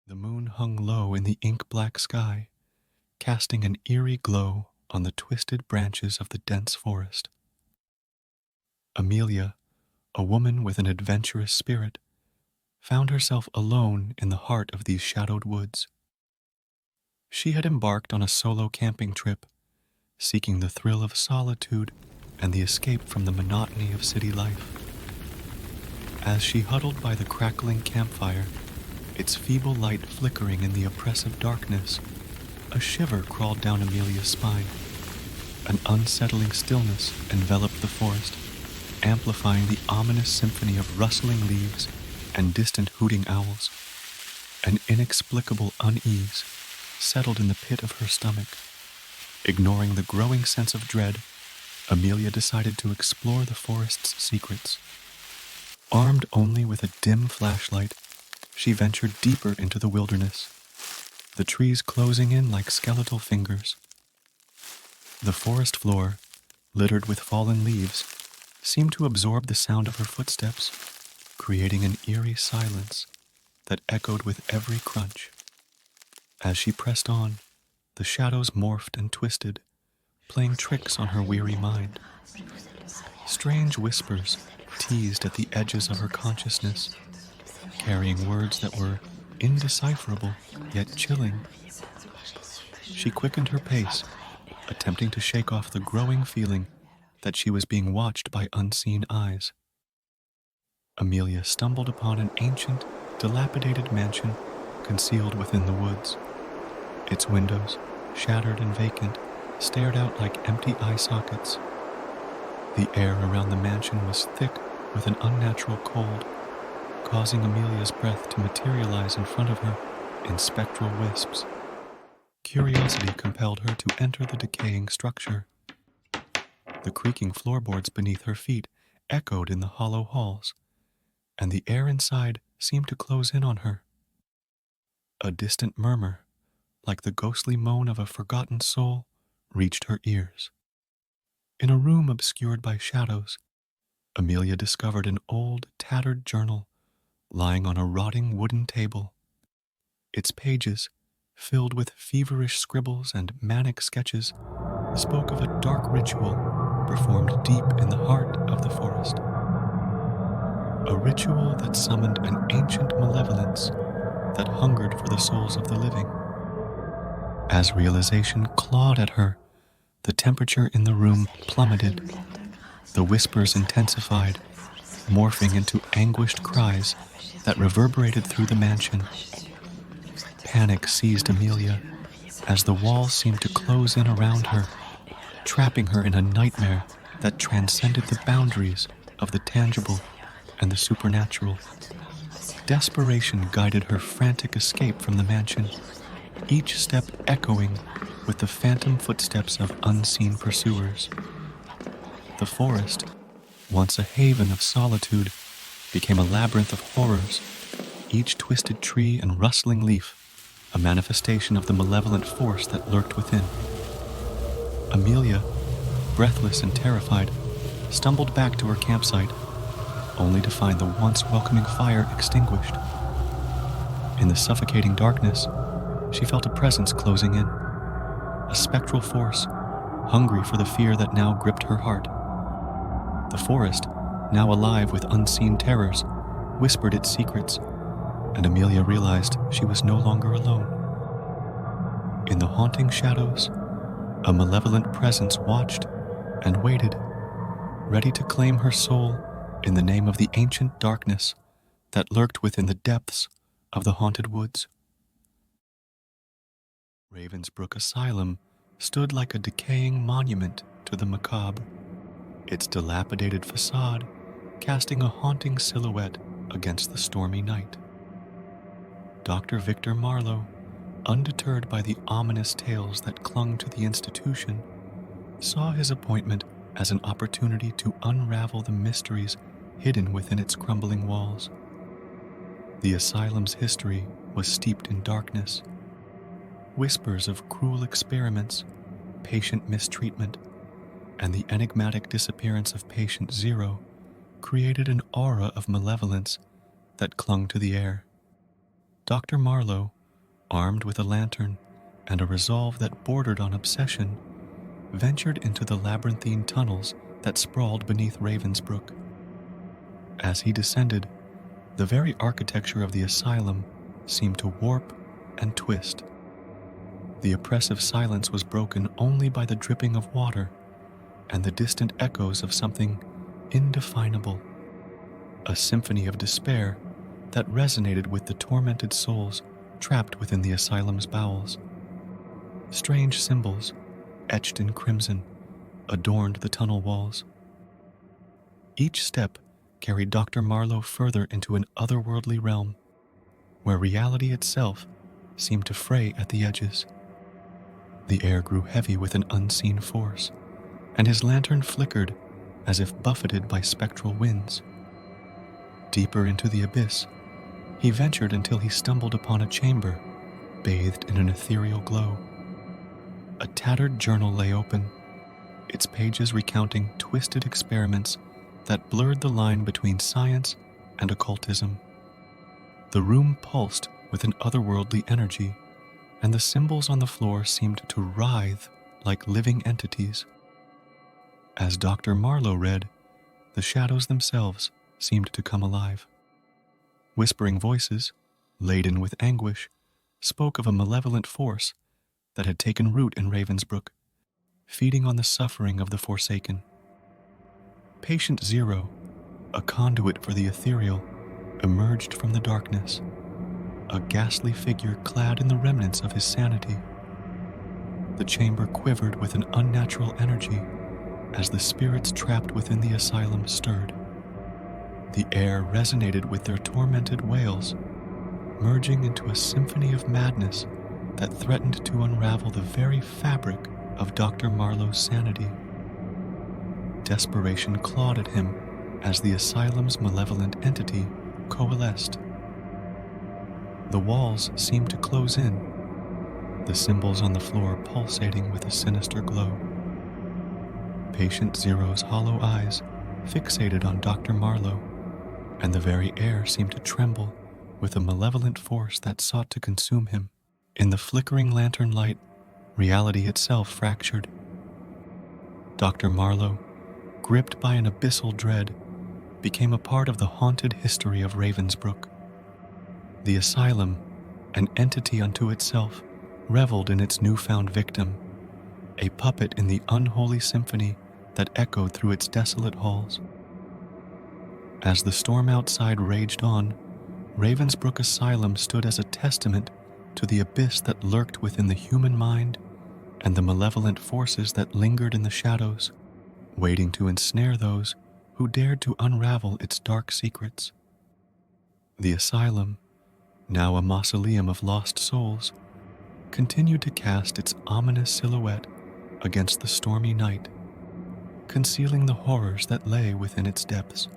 The moon hung low in the ink-black sky, casting an eerie glow on the twisted branches of the dense forest. Amelia, a woman with an adventurous spirit, found herself alone in the heart of these shadowed woods. She had embarked on a solo camping trip, seeking the thrill of solitude and the escape from the monotony of city life. As she huddled by the crackling campfire, its feeble light flickering in the oppressive darkness, a shiver crawled down Amelia's spine. An unsettling stillness enveloped the forest, amplifying the ominous symphony of rustling leaves and distant hooting owls. An inexplicable unease settled in the pit of her stomach. Ignoring the growing sense of dread, Amelia decided to explore the forest's secrets. Armed only with a dim flashlight, she ventured deeper into the wilderness, the trees closing in like skeletal fingers. The forest floor, littered with fallen leaves, seemed to absorb the sound of her footsteps, creating an eerie silence that echoed with every crunch. As she pressed on, the shadows morphed and twisted, playing tricks on her weary mind. Strange whispers teased at the edges of her consciousness, carrying words that were indecipherable yet chilling. She quickened her pace, attempting to shake off the growing feeling that she was being watched by unseen eyes. Amelia stumbled upon an ancient, dilapidated mansion concealed within the woods. Its windows, shattered and vacant, stared out like empty eye sockets. The air around the mansion was thick with an unnatural cold, causing Amelia's breath to materialize in front of her in spectral wisps. Curiosity compelled her to enter the decaying structure. The creaking floorboards beneath her feet echoed in the hollow halls, and the air inside seemed to close in on her. A distant murmur, like the ghostly moan of a forgotten soul, reached her ears. In a room obscured by shadows, Amelia discovered an old, tattered journal lying on a rotting wooden table. Its pages, filled with feverish scribbles and manic sketches, spoke of a dark ritual performed deep in the heart of the forest. A ritual that summoned an ancient malevolence that hungered for the souls of the living. As realization clawed at her, the temperature in the room plummeted. The whispers intensified, morphing into anguished cries that reverberated through the mansion. Panic seized Amelia as the walls seemed to close in around her, trapping her in a nightmare that transcended the boundaries of the tangible and the supernatural. Desperation guided her frantic escape from the mansion, each step echoing with the phantom footsteps of unseen pursuers. The forest, once a haven of solitude, became a labyrinth of horrors, each twisted tree and rustling leaf a manifestation of the malevolent force that lurked within. Amelia, breathless and terrified, stumbled back to her campsite, only to find the once welcoming fire extinguished. In the suffocating darkness, she felt a presence closing in, a spectral force, hungry for the fear that now gripped her heart. The forest, now alive with unseen terrors, whispered its secrets, and Amelia realized she was no longer alone. In the haunting shadows, a malevolent presence watched and waited, ready to claim her soul in the name of the ancient darkness that lurked within the depths of the haunted woods. Ravensbrook Asylum stood like a decaying monument to the macabre, its dilapidated facade casting a haunting silhouette against the stormy night. Dr. Victor Marlowe, undeterred by the ominous tales that clung to the institution, saw his appointment as an opportunity to unravel the mysteries hidden within its crumbling walls. The asylum's history was steeped in darkness. Whispers of cruel experiments, patient mistreatment, and the enigmatic disappearance of patient Zero created an aura of malevolence that clung to the air. Dr. Marlowe, armed with a lantern and a resolve that bordered on obsession, ventured into the labyrinthine tunnels that sprawled beneath Ravensbrook. As he descended, the very architecture of the asylum seemed to warp and twist. The oppressive silence was broken only by the dripping of water and the distant echoes of something indefinable, a symphony of despair that resonated with the tormented souls trapped within the asylum's bowels. Strange symbols, etched in crimson, adorned the tunnel walls. Each step carried Dr. Marlowe further into an otherworldly realm, where reality itself seemed to fray at the edges. The air grew heavy with an unseen force, and his lantern flickered as if buffeted by spectral winds. Deeper into the abyss, he ventured until he stumbled upon a chamber bathed in an ethereal glow. A tattered journal lay open, its pages recounting twisted experiments that blurred the line between science and occultism. The room pulsed with an otherworldly energy, and the symbols on the floor seemed to writhe like living entities. As Dr. Marlowe read, the shadows themselves seemed to come alive. Whispering voices, laden with anguish, spoke of a malevolent force that had taken root in Ravensbrook, feeding on the suffering of the forsaken. Patient Zero, a conduit for the ethereal, emerged from the darkness, a ghastly figure clad in the remnants of his sanity. The chamber quivered with an unnatural energy as the spirits trapped within the asylum stirred. The air resonated with their tormented wails, merging into a symphony of madness that threatened to unravel the very fabric of Dr. Marlowe's sanity. Desperation clawed at him as the asylum's malevolent entity coalesced. The walls seemed to close in, the symbols on the floor pulsating with a sinister glow. Patient Zero's hollow eyes fixated on Dr. Marlowe, and the very air seemed to tremble with a malevolent force that sought to consume him. In the flickering lantern light, reality itself fractured. Dr. Marlowe, gripped by an abyssal dread, became a part of the haunted history of Ravensbrook. The asylum, an entity unto itself, reveled in its newfound victim, a puppet in the unholy symphony that echoed through its desolate halls. As the storm outside raged on, Ravensbrook Asylum stood as a testament to the abyss that lurked within the human mind and the malevolent forces that lingered in the shadows, waiting to ensnare those who dared to unravel its dark secrets. The asylum, now a mausoleum of lost souls, continued to cast its ominous silhouette against the stormy night, concealing the horrors that lay within its depths.